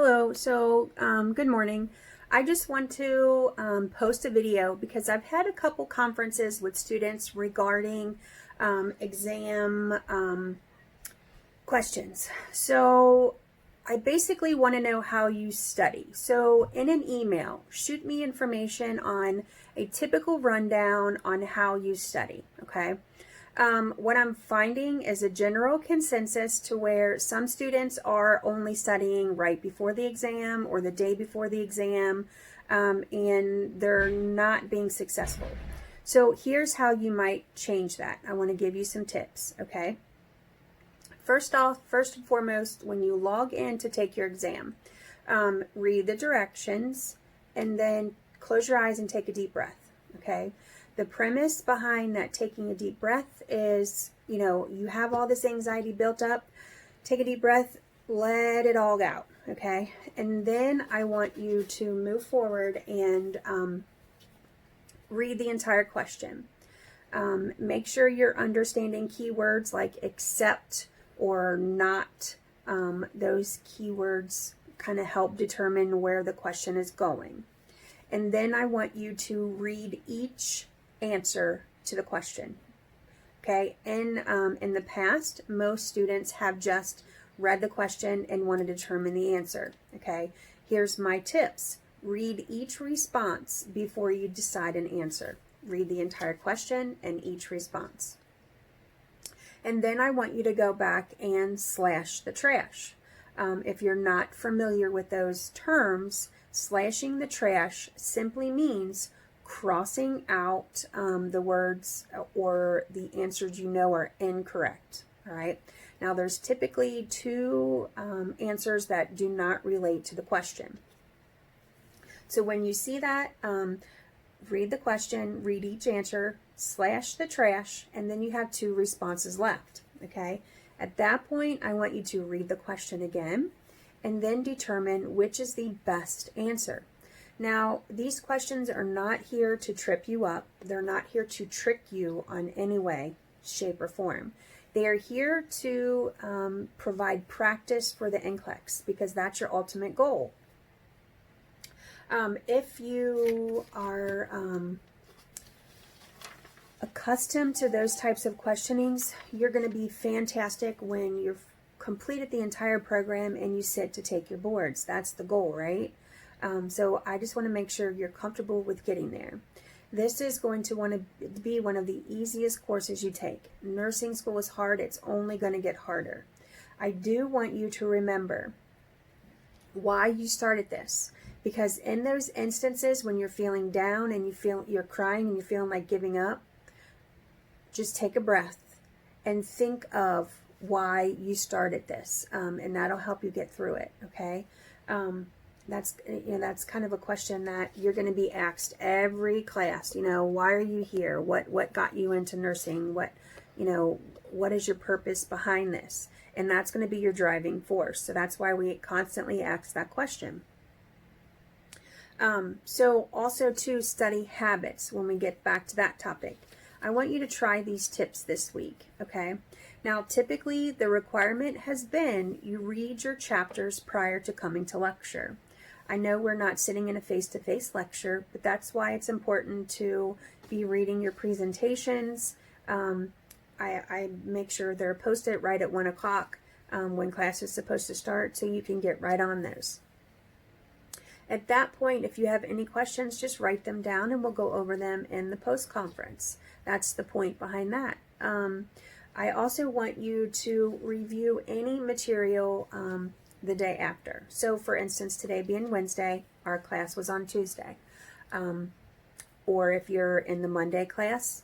Hello, good morning. I just want to post a video because I've had a couple conferences with students regarding exam questions. So I basically want to know how you study. So in an email, shoot me information on a typical rundown on how you study, okay? What I'm finding is a general consensus to where some students are only studying right before the exam or the day before the exam, and they're not being successful. So here's how you might change that. I want to give you some tips, okay? First and foremost, when you log in to take your exam, read the directions and then close your eyes and take a deep breath, okay? The premise behind that taking a deep breath is, you have all this anxiety built up. Take a deep breath, let it all out, okay? And then I want you to move forward and read the entire question. Make sure you're understanding keywords like except or not. Those keywords kind of help determine where the question is going. And then I want you to read each answer to the question. Okay, in the past, most students have just read the question and want to determine the answer. Okay, here's my tips. Read each response before you decide an answer. Read the entire question and each response. And then I want you to go back and slash the trash. If you're not familiar with those terms, slashing the trash simply means crossing out the words or the answers are incorrect. All right. Now there's typically two answers that do not relate to the question. So when you see that, read the question, read each answer, slash the trash, and then you have two responses left. Okay. At that point, I want you to read the question again and then determine which is the best answer. Now, these questions are not here to trip you up. They're not here to trick you on any way, shape, or form. They are here to provide practice for the NCLEX because that's your ultimate goal. If you are accustomed to those types of questionings, you're going to be fantastic when you've completed the entire program and you sit to take your boards. That's the goal, right? So I just want to make sure you're comfortable with getting there. This is going to be one of the easiest courses you take. Nursing school is hard. It's only going to get harder. I do want you to remember why you started this, because in those instances when you're feeling down and you're crying and you're feeling like giving up, just take a breath and think of why you started this, and that'll help you get through it. Okay. That's kind of a question that you're going to be asked every class. Why are you here? What got you into nursing? What is your purpose behind this? And that's going to be your driving force. So that's why we constantly ask that question. So also to study habits, when we get back to that topic, I want you to try these tips this week. Okay. Now, typically the requirement has been you read your chapters prior to coming to lecture. I know we're not sitting in a face-to-face lecture, but that's why it's important to be reading your presentations. I make sure they're posted right at 1 o'clock when class is supposed to start, so you can get right on those. At that point, if you have any questions, just write them down and we'll go over them in the post-conference. That's the point behind that. I also want you to review any material the day after. So for instance, today being Wednesday, our class was on Tuesday. Or if you're in the Monday class,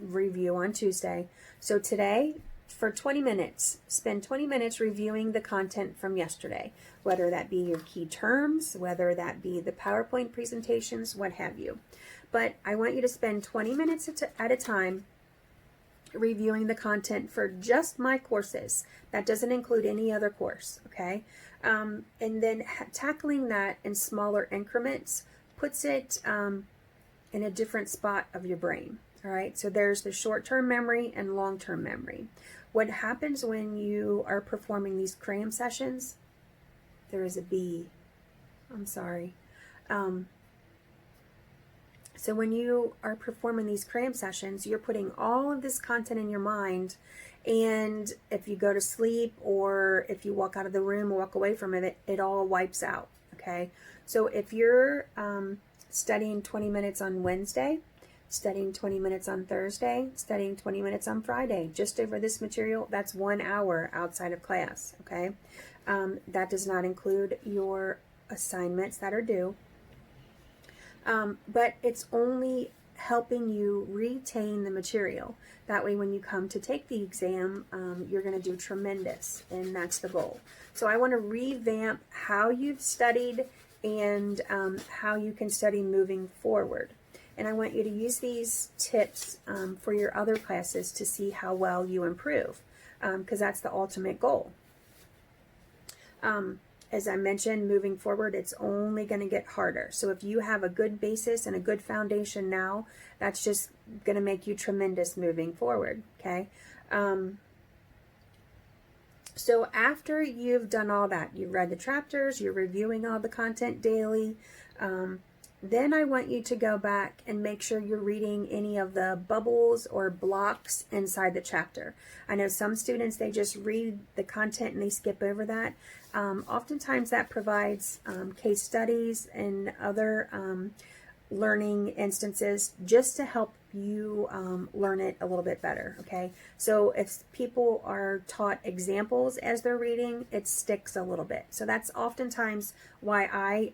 review on Tuesday. So today, for 20 minutes, spend 20 minutes reviewing the content from yesterday, whether that be your key terms, whether that be the PowerPoint presentations, what have you. But I want you to spend 20 minutes at a time reviewing the content for just my courses. That doesn't include any other course, okay? And then tackling that in smaller increments puts it in a different spot of your brain, all right? So there's the short-term memory and long-term memory. What happens when you are performing these cram sessions There is a B. I'm sorry. So when you are performing these cram sessions, you're putting all of this content in your mind, and if you go to sleep or if you walk out of the room or walk away from it, it all wipes out, okay? So if you're studying 20 minutes on Wednesday, studying 20 minutes on Thursday, studying 20 minutes on Friday, just over this material, that's 1 hour outside of class, okay? That does not include your assignments that are due. But it's only helping you retain the material. That way when you come to take the exam, you're going to do tremendous, and that's the goal. So I want to revamp how you've studied and how you can study moving forward. And I want you to use these tips for your other classes to see how well you improve, because that's the ultimate goal. As I mentioned, moving forward, it's only going to get harder. So if you have a good basis and a good foundation now, that's just going to make you tremendous moving forward, okay? So after you've done all that, you've read the chapters, you're reviewing all the content daily, then I want you to go back and make sure you're reading any of the bubbles or blocks inside the chapter. I know some students, they just read the content and they skip over that. Oftentimes that provides case studies and other learning instances just to help you learn it a little bit better, okay? So if people are taught examples as they're reading, it sticks a little bit. So that's oftentimes why I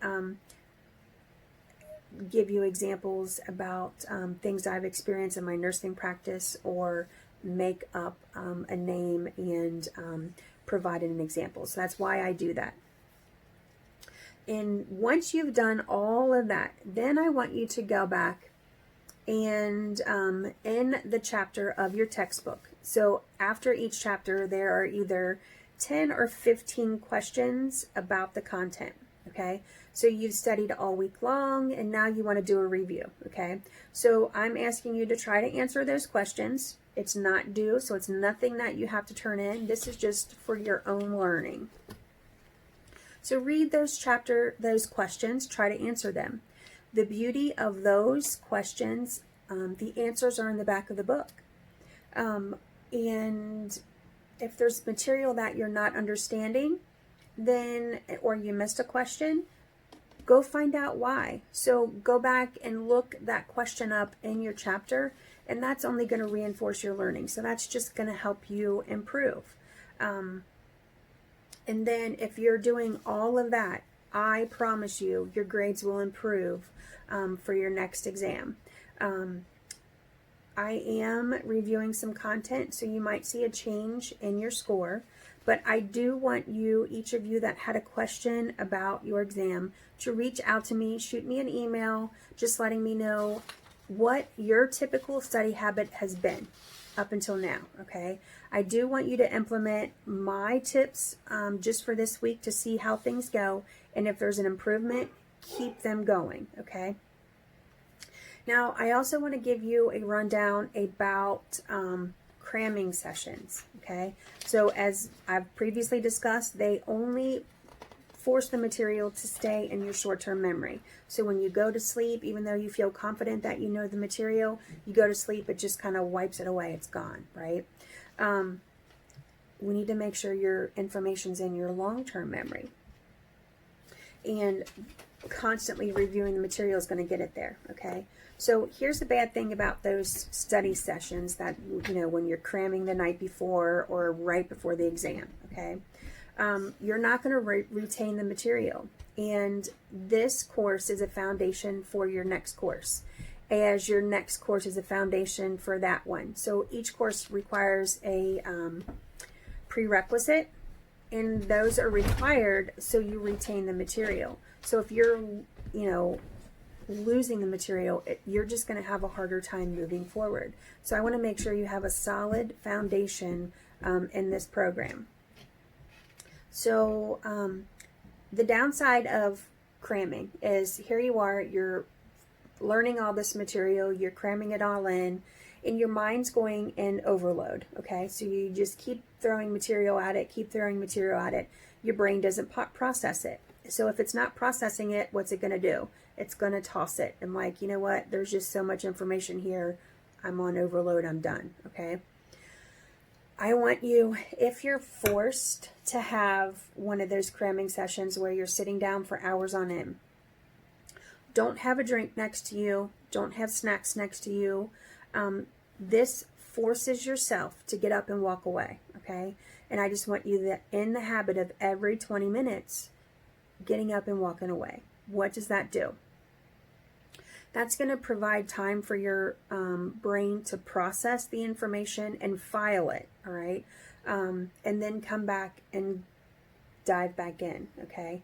give you examples about things I've experienced in my nursing practice, or make up a name and provide an example. So that's why I do that. And once you've done all of that, then I want you to go back and in the chapter of your textbook. So after each chapter, there are either 10 or 15 questions about the content, okay? So you've studied all week long, and now you want to do a review, okay? So I'm asking you to try to answer those questions. It's not due, so it's nothing that you have to turn in. This is just for your own learning. So read those questions, try to answer them. The beauty of those questions, the answers are in the back of the book. And if there's material that you're not understanding, then, or you missed a question, go find out why. So go back and look that question up in your chapter, and that's only going to reinforce your learning. So that's just going to help you improve. And then if you're doing all of that, I promise you, your grades will improve for your next exam. I am reviewing some content, so you might see a change in your score. But I do want you, each of you that had a question about your exam, to reach out to me, shoot me an email, just letting me know what your typical study habit has been up until now, okay? I do want you to implement my tips just for this week to see how things go, and if there's an improvement, keep them going, okay? Now, I also want to give you a rundown about cramming sessions, okay? So as I've previously discussed, they only force the material to stay in your short-term memory. So when you go to sleep, even though you feel confident that you know the material, you go to sleep, it just kind of wipes it away. It's gone, right? We need to make sure your information's in your long-term memory. And constantly reviewing the material is going to get it there, okay? So here's the bad thing about those study sessions that, you know, when you're cramming the night before or right before the exam, okay? You're not going to retain the material. And this course is a foundation for your next course, as your next course is a foundation for that one. So each course requires a prerequisite, and those are required so you retain the material. So if you're, you know, losing the material, you're just going to have a harder time moving forward. So I want to make sure you have a solid foundation in this program. So the downside of cramming is, here you are, you're learning all this material, you're cramming it all in, and your mind's going in overload. Okay, so you just keep throwing material at it, keep throwing material at it. Your brain doesn't process it. So if it's not processing it, what's it going to do? It's going to toss it. And like, you know what? There's just so much information here. I'm on overload. I'm done. Okay. I want you, if you're forced to have one of those cramming sessions where you're sitting down for hours on end, don't have a drink next to you. Don't have snacks next to you. This forces yourself to get up and walk away. Okay. And I just want you in the habit of every 20 minutes getting up and walking away. What does that do? That's going to provide time for your brain to process the information and file it, all right? And then come back and dive back in, okay?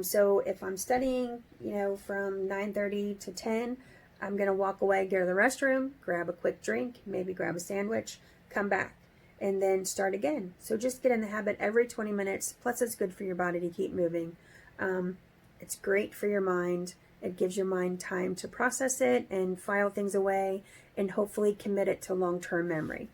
So if I'm studying, from 9:30 to 10, I'm going to walk away, go to the restroom, grab a quick drink, maybe grab a sandwich, come back, and then start again. So just get in the habit every 20 minutes. Plus, it's good for your body to keep moving. It's great for your mind. It gives your mind time to process it and file things away and hopefully commit it to long-term memory.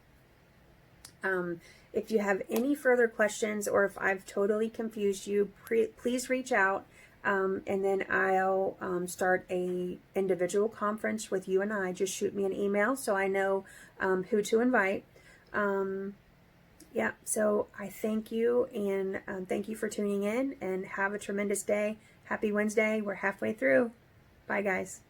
If you have any further questions or if I've totally confused you, please reach out, and then I'll start a individual conference with you and I. Just shoot me an email so I know who to invite. Yeah, so I thank you, and thank you for tuning in, and have a tremendous day. Happy Wednesday. We're halfway through. Bye, guys.